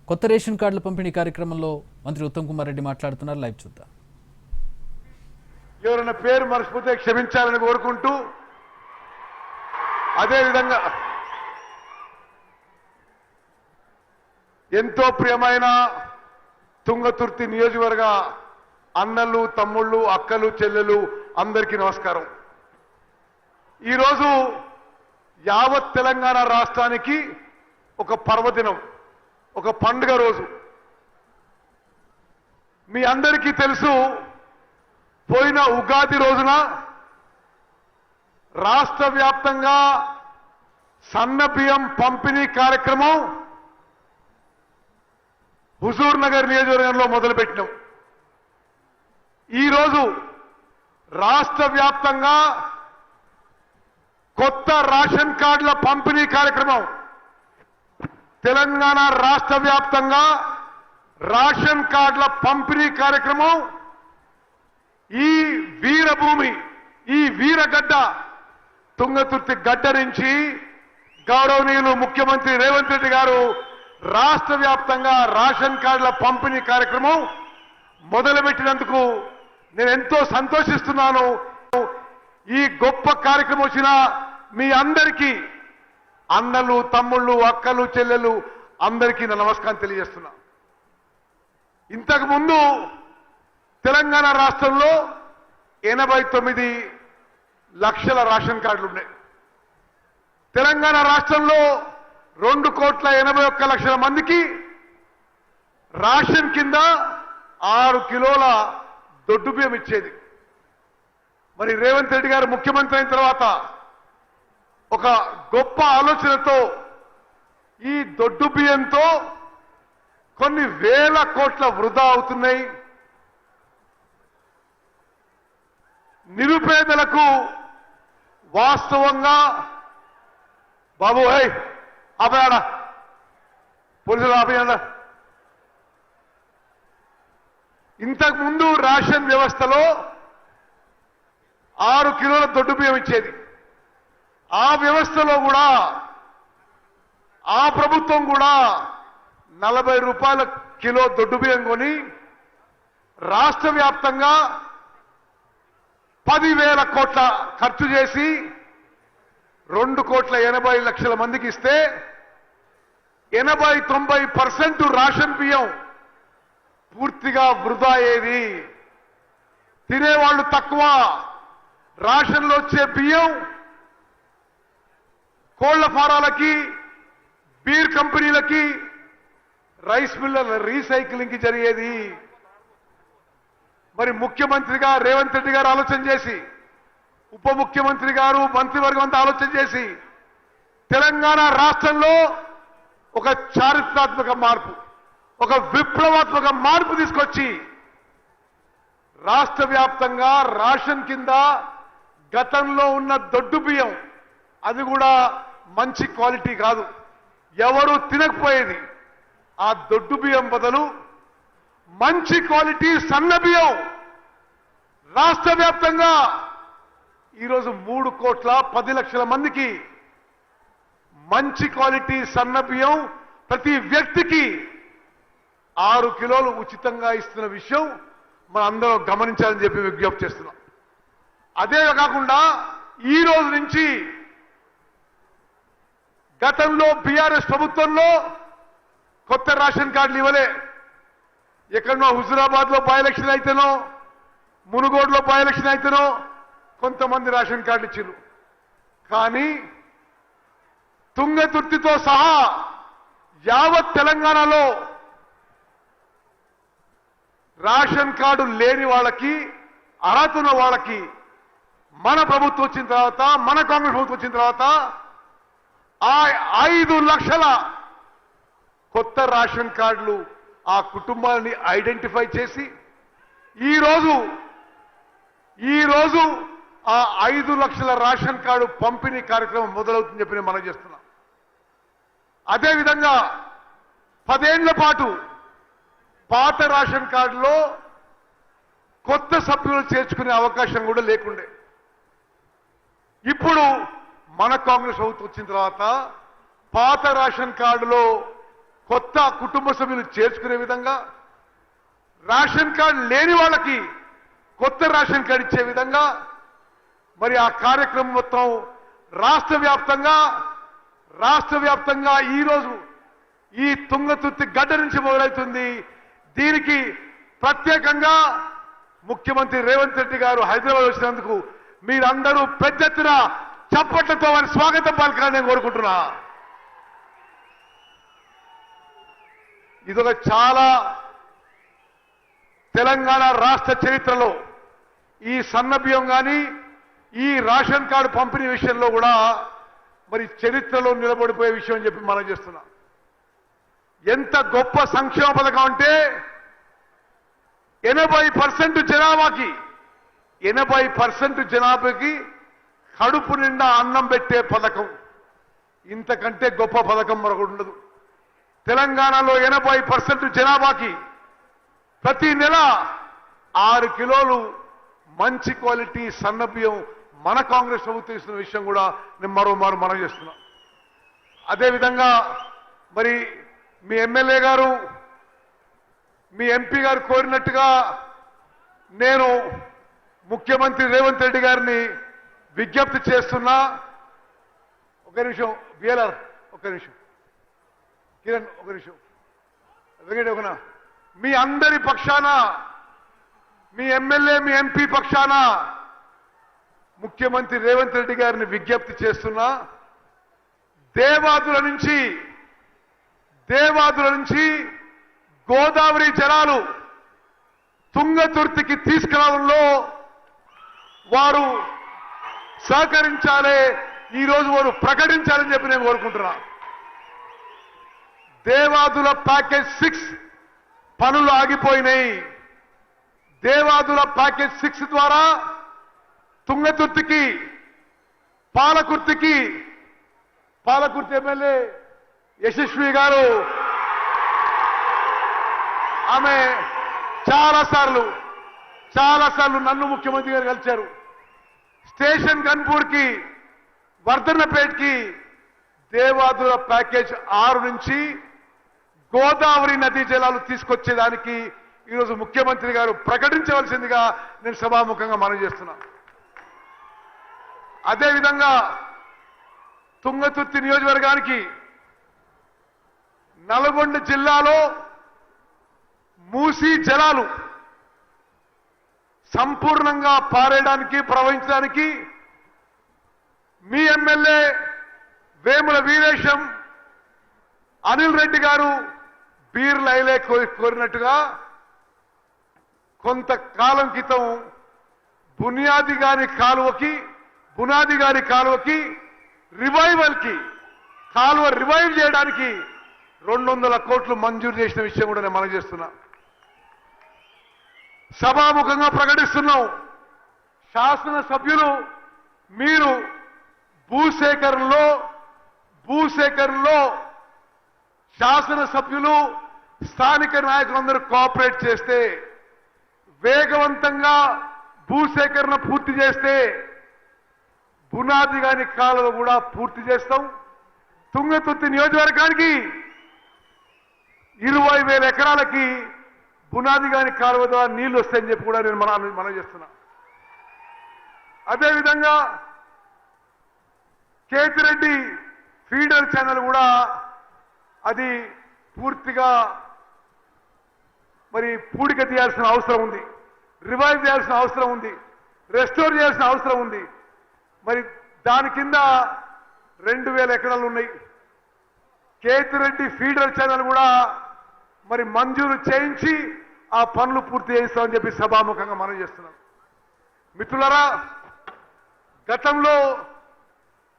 కొత్త రేషన్ కార్డుల పంపిణీ కార్యక్రమంలో మంత్రి ఉత్తమ్ కుమార్ రెడ్డి మాట్లాడుతున్నారు. లైవ్ చూద్దాం. ఎవరైనా పేరు మర్చిపోతే క్షమించాలని కోరుకుంటూ, అదేవిధంగా ఎంతో ప్రియమైన తుంగతుర్తి నియోజకవర్గ అన్నలు, తమ్ముళ్ళు, అక్కలు, చెల్లెలు అందరికీ నమస్కారం. ఈరోజు యావత్ తెలంగాణ రాష్ట్రానికి ఒక పర్వదినం, ఒక పండుగ రోజు. మీ అందరికీ తెలుసు, పోయిన ఉగాది రోజున రాష్ట్ర వ్యాప్తంగా సన్న బియ్యం పంపిణీ కార్యక్రమం హుజూర్ నగర్ నియోజకవర్గంలో మొదలుపెట్టినాం. ఈరోజు రాష్ట్ర వ్యాప్తంగా కొత్త రేషన్ కార్డుల పంపిణీ కార్యక్రమం, తెలంగాణ రాష్ట్ర వ్యాప్తంగా రేషన్ కార్డుల పంపిణీ కార్యక్రమం ఈ వీరభూమి, ఈ వీరగడ్డ తుంగతుర్తి గడ్డ నుంచి గౌరవనీయులు ముఖ్యమంత్రి రేవంత్ రెడ్డి గారు రాష్ట్ర వ్యాప్తంగా రేషన్ కార్డుల పంపిణీ కార్యక్రమం మొదలుపెట్టినందుకు నేను ఎంతో సంతోషిస్తున్నాను. ఈ గొప్ప కార్యక్రమం వచ్చిన మీ అందరికీ, అన్నలు, తమ్ముళ్ళు, అక్కలు, చెల్లెలు అందరికీ నా నమస్కారం తెలియజేస్తున్నా. ఇంతకు ముందు తెలంగాణ రాష్ట్రంలో 89 లక్షల రేషన్ కార్డులు ఉన్నాయి. తెలంగాణ రాష్ట్రంలో 2,81,00,000 మందికి రేషన్ కింద 6 కిలోల దొడ్డు బియ్యం ఇచ్చేది. మరి రేవంత్ రెడ్డి గారు ముఖ్యమంత్రి అయిన తర్వాత ఒక గొప్ప ఆలోచనతో ఈ దొడ్డు బియ్యంతో కొన్ని వేల కోట్ల వృధా అవుతున్నాయి. నిరుపేదలకు వాస్తవంగా బాబు ఆపయాడా, పోలీసులు ఆపయాడా. ఇంతకు ముందు రేషన్ వ్యవస్థలో 6 కిలోల దొడ్డు బియ్యం ఇచ్చేది. ఆ వ్యవస్థలో కూడా ఆ ప్రభుత్వం కూడా 40 రూపాయల కిలో దొడ్డు బియ్యం కొని రాష్ట్ర వ్యాప్తంగా 10,000 కోట్ల ఖర్చు చేసి 2,80,00,000 మందికి ఇస్తే 80-90% రేషన్ బియ్యం పూర్తిగా వృధా అయ్యేది. తినేవాళ్ళు తక్కువ. రేషన్లో వచ్చే బియ్యం కోళ్ల ఫారాలకి, బీర్ కంపెనీలకి, రైస్ మిల్లర్ల రీసైక్లింగ్కి జరిగేది. మరి ముఖ్యమంత్రిగా రేవంత్ రెడ్డి గారు ఆలోచన చేసి, ఉప ముఖ్యమంత్రి గారు, మంత్రివర్గం అంతా ఆలోచన చేసి తెలంగాణ రాష్ట్రంలో ఒక చారిత్రాత్మక మార్పు, ఒక విప్లవాత్మక మార్పు తీసుకొచ్చి రాష్ట్ర వ్యాప్తంగా రేషన్ కింద గతంలో ఉన్న దొడ్డు బియ్యం, అది కూడా మంచి క్వాలిటీ కాదు, ఎవరు తినకపోయేది, ఆ దొడ్డు బియ్యం బదులు మంచి క్వాలిటీ సన్న బియ్యం రాష్ట్ర వ్యాప్తంగా ఈరోజు 3,10,00,000 మందికి మంచి క్వాలిటీ సన్న బియ్యం ప్రతి వ్యక్తికి 6 కిలోలు ఉచితంగా ఇస్తున్న విషయం మనం అందరం గమనించాలని చెప్పి విజ్ఞప్తి చేస్తున్నాం. అదే కాకుండా ఈ రోజు నుంచి గతంలో బీఆర్ఎస్ ప్రభుత్వంలో కొత్త రేషన్ కార్డులు ఇవ్వలే. ఎక్కడో హుజురాబాద్ లో బై ఎలక్షన్ అయితేనో, మునుగోడులో బై ఎలక్షన్ అయితేనో కొంతమంది రేషన్ కార్డులు ఇచ్చారు. కానీ తుంగతుర్తితో సహా యావత్ తెలంగాణలో రేషన్ కార్డు లేని వాళ్ళకి, అర్హత ఉన్న వాళ్ళకి మన ప్రభుత్వం వచ్చిన తర్వాత, మన కాంగ్రెస్ ప్రభుత్వం వచ్చిన తర్వాత 5 లక్షల కొత్త రేషన్ కార్డులు ఆ కుటుంబాలని ఐడెంటిఫై చేసి ఈరోజు ఆ 5 లక్షల రేషన్ కార్డు పంపిణీ కార్యక్రమం మొదలవుతుందని చెప్పి నేను మనం చేస్తున్నాం. అదేవిధంగా 10 ఏళ్ల పాటు పాత రేషన్ కార్డులో కొత్త సభ్యులు చేర్చుకునే అవకాశం కూడా లేకుండే. ఇప్పుడు మన కాంగ్రెస్ ప్రభుత్వం వచ్చిన తర్వాత పాత రేషన్ కార్డులో కొత్త కుటుంబ సభ్యులు చేర్చుకునే విధంగా, రేషన్ కార్డు లేని వాళ్ళకి కొత్త రేషన్ కార్డు ఇచ్చే విధంగా మరి ఆ కార్యక్రమం మొత్తం రాష్ట్ర వ్యాప్తంగా ఈరోజు ఈ తుంగతుర్తి గడ్డ నుంచి మొదలవుతుంది. దీనికి ప్రత్యేకంగా ముఖ్యమంత్రి రేవంత్ రెడ్డి గారు హైదరాబాద్ వచ్చినందుకు మీరందరూ పెద్ద ఎత్తున చప్పట్లతో వారి స్వాగతం పలకాలని నేను కోరుకుంటున్నా. ఇదొక చాలా తెలంగాణ రాష్ట్ర చరిత్రలో ఈ సన్నబియ్యం కానీ ఈ రేషన్ కార్డు పంపిణీ విషయంలో కూడా మరి చరిత్రలో నిలబడిపోయే విషయం అని చెప్పి మనం చేస్తున్నా. ఎంత గొప్ప సంక్షేమ పథకం అంటే 80% జనాభాకి కడుపు నిండా అన్నం పెట్టే పథకం. ఇంతకంటే గొప్ప పథకం మరొకటి ఉండదు. తెలంగాణలో 80% జనాభాకి ప్రతి నెల 6 కిలోలు మంచి క్వాలిటీ సన్నబియ్యం మన కాంగ్రెస్ ప్రభుత్వం ఇస్తున్న విషయం కూడా నేను మరోమారు మనం చేస్తున్నా. అదేవిధంగా మరి మీ ఎమ్మెల్యే గారు మీ ఎంపీ గారు కోరినట్టుగా నేను ముఖ్యమంత్రి రేవంత్ రెడ్డి గారిని విజ్ఞప్తి చేస్తున్నా. ఒక నిమిషం బిఎల్ఆర్, ఒక నిమిషం కిరణ్, ఒక నిమిషం వెంకట, ఒకనా మీ అందరి పక్షాన, మీ ఎమ్మెల్యే మీ ఎంపీ పక్షాన ముఖ్యమంత్రి రేవంత్ రెడ్డి గారిని విజ్ఞప్తి చేస్తున్నా. దేవాదుల నుంచి గోదావరి జలాలు తుంగతుర్తికి తీసుకురావడంలో వారు సహకరించాలి, ఈరోజు వారు ప్రకటించాలని చెప్పి నేను కోరుకుంటున్నా. దేవాదుల ప్యాకేజ్ 6 పనులు ఆగిపోయినాయి. దేవాదుల ప్యాకేజ్ 6 ద్వారా తుంగతుర్తికి పాలకుర్తి ఎమ్మెల్యే యశస్వి గారు ఆమె చాలాసార్లు నన్ను ముఖ్యమంత్రి గారు కలిశారు. స్టేషన్ గన్పూర్కి వర్ధన్నపేటకి దేవాదుల ప్యాకేజ్ 6 నుంచి గోదావరి నదీ జలాలు తీసుకొచ్చేదానికి ఈరోజు ముఖ్యమంత్రి గారు ప్రకటించవలసిందిగా నేను సభాముఖంగా మనవి చేస్తున్నా. అదేవిధంగా తుంగతుర్తి నియోజకవర్గానికి నల్గొండ జిల్లాలో మూసీ జలాలు సంపూర్ణంగా పారేయడానికి ప్రవహించడానికి మీ ఎమ్మెల్యే వేముల వీరేశం అనిల్ రెడ్డి గారు బీర్లైలే కోరినట్టుగా కొంతకాలం క్రితం బునియాది గారి కాలువకి కాలువ రివైవ్ చేయడానికి 200 కోట్లు మంజూరు చేసిన విషయం కూడా నేను మనం చేస్తున్నా. సభాముఖంగా ప్రకటిస్తున్నాం. శాసనసభ్యులు మీరు భూసేకరణలో శాసనసభ్యులు స్థానిక నాయకులందరూ కోఆపరేట్ చేస్తే, వేగవంతంగా భూసేకరణ పూర్తి చేస్తే బునాది గాని కాలువ కూడా పూర్తి చేస్తాం. తుంగతుర్తి నియోజకవర్గానికి 20,000 ఎకరాలకి బునాది గాని కాలువ ద్వారా నీళ్లు వస్తాయని చెప్పి కూడా నేను మనం చేస్తున్నా. అదేవిధంగా కేతిరెడ్డి ఫీడర్ ఛానల్ కూడా అది పూర్తిగా మరి పూడిక తీయాల్సిన అవసరం ఉంది, రివైవ్ చేయాల్సిన అవసరం ఉంది, రెస్టోర్ చేయాల్సిన అవసరం ఉంది. మరి దాని కింద 2,000 ఎకరాలు ఉన్నాయి. కేతిరెడ్డి ఫీడర్ ఛానల్ కూడా మరి మంజూరు చేయించి ఆ పనులు పూర్తి చేయిస్తామని చెప్పి సభాముఖంగా మనం చేస్తున్నాం. మిత్రులారా, గతంలో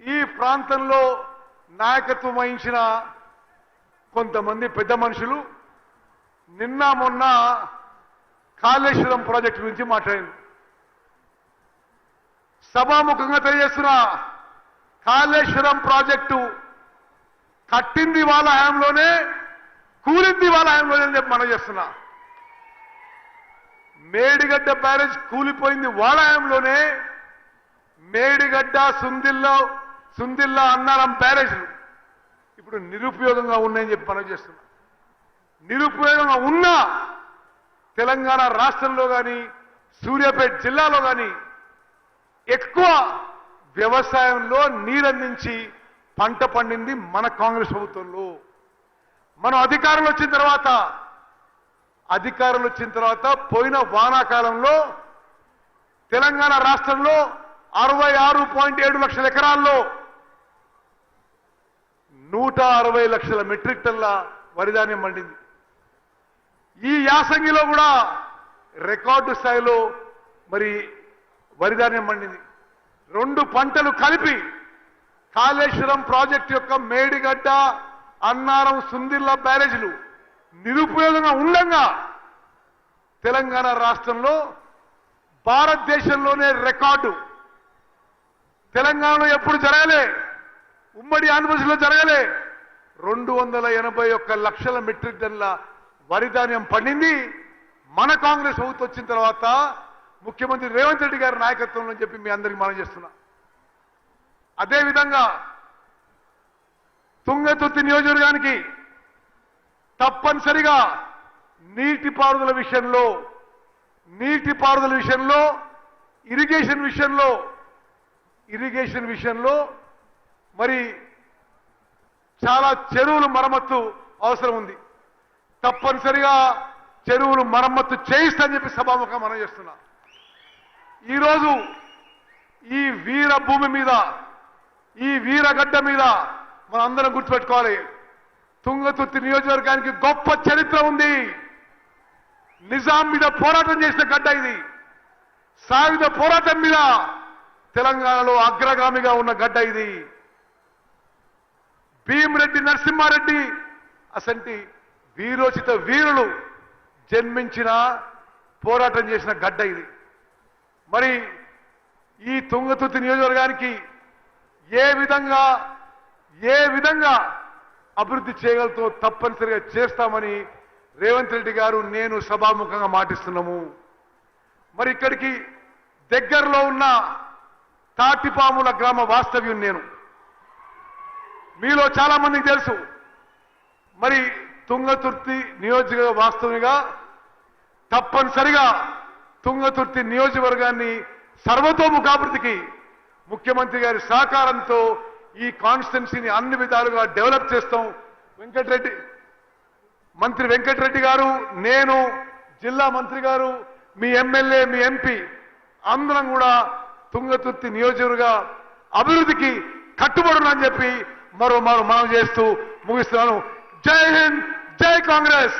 ఈ ప్రాంతంలో నాయకత్వం వహించిన కొంతమంది పెద్ద మనుషులు నిన్న మొన్న కాళేశ్వరం ప్రాజెక్టు గురించి మాట్లాడింది. సభాముఖంగా తెలియజేస్తున్న కాళేశ్వరం ప్రాజెక్టు కట్టింది వాళ్ళ హయాంలోనే, కూలింది వాళ్ళ హయాంలోనే అని చెప్పి మనం చేస్తున్నా. మేడిగడ్డ బ్యారేజ్ కూలిపోయింది వాళ్ళ హయాంలోనే. మేడిగడ్డ సుందిల్లా అన్నారం బ్యారేజ్లు ఇప్పుడు నిరుపయోగంగా ఉన్నాయని చెప్పి మనం చేస్తున్నాం. నిరుపయోగంగా ఉన్న తెలంగాణ రాష్ట్రంలో కానీ సూర్యాపేట జిల్లాలో కానీ ఎక్కువ వ్యవసాయంలో నీరందించి పంట పండింది మన కాంగ్రెస్ ప్రభుత్వంలో. మనం అధికారంలో వచ్చిన తర్వాత పోయిన వానాకాలంలో తెలంగాణ రాష్ట్రంలో 66.7 లక్షల ఎకరాల్లో 160 లక్షల మెట్రిక్ టన్ల వరిధాన్యం పండింది. ఈ యాసంగిలో కూడా రికార్డు స్థాయిలో మరి వరిధాన్యం పండింది. 2 పంటలు కలిపి కాళేశ్వరం ప్రాజెక్టు యొక్క మేడిగడ్డ, అన్నారం, సుందిర్ల బ్యారేజీలు నిరుపయోగంగా ఉండగా తెలంగాణ రాష్ట్రంలో భారతదేశంలోనే రికార్డు. తెలంగాణలో ఎప్పుడు జరగలే, ఉమ్మడి ఆంధ్రప్రదేశ్లో జరగలే. 281 లక్షల మెట్రిక్ టన్ల వరిధాన్యం పండింది మన కాంగ్రెస్ ప్రభుత్వం వచ్చిన తర్వాత ముఖ్యమంత్రి రేవంత్ రెడ్డి గారి నాయకత్వంలో అని చెప్పి మీ అందరికీ మనం చేస్తున్నా. అదేవిధంగా తుంగతుర్తి నియోజకవర్గానికి తప్పనిసరిగా నీటిపారుదల విషయంలో ఇరిగేషన్ విషయంలో మరి చాలా చెరువులు మరమ్మత్తు అవసరం ఉంది. తప్పనిసరిగా చెరువులు మరమ్మత్తు చేయిస్తానని చెప్పి సభాముఖంగా మనం చేస్తున్నా. ఈరోజు ఈ వీర భూమి మీద, ఈ వీరగడ్డ మీద మనం అందరం గుర్తుపెట్టుకోవాలి, తుంగతుర్తి నియోజకవర్గానికి గొప్ప చరిత్ర ఉంది. నిజాం మీద పోరాటం చేసిన గడ్డ ఇది. సాయుధ పోరాటం మీద తెలంగాణలో అగ్రగామిగా ఉన్న గడ్డ ఇది. భీమిరెడ్డి నరసింహారెడ్డి అసంటి వీరోచిత వీరులు జన్మించిన పోరాటం చేసిన గడ్డ ఇది. మరి ఈ తుంగతుర్తి నియోజకవర్గానికి ఏ విధంగా అభివృద్ధి చేయగలతో తప్పనిసరిగా చేస్తామని రేవంత్ రెడ్డి గారు, నేను సభాముఖంగా మాటిస్తున్నాము. మరి ఇక్కడికి దగ్గరలో ఉన్న తాటిపాముల గ్రామ వాస్తవ్యం నేను. మీలో చాలా మందికి తెలుసు. మరి తుంగతుర్తి నియోజకవర్గ వాస్తవిగా తప్పనిసరిగా తుంగతుర్తి నియోజకవర్గాన్ని సర్వతోముఖాభివృద్ధికి ముఖ్యమంత్రి గారి సహకారంతో ఈ కాన్స్టిట్యున్సీని అన్ని విధాలుగా డెవలప్ చేస్తాం. మంత్రి వెంకటరెడ్డి గారు, నేను, జిల్లా మంత్రి గారు, మీ ఎమ్మెల్యే, మీ ఎంపీ అందరం కూడా తుంగతుర్తి నియోజకవర్గ అభివృద్ధికి కట్టుబడునని చెప్పి మరో మనం చేస్తూ ముగిస్తున్నాను. జై హింద్, జై కాంగ్రెస్.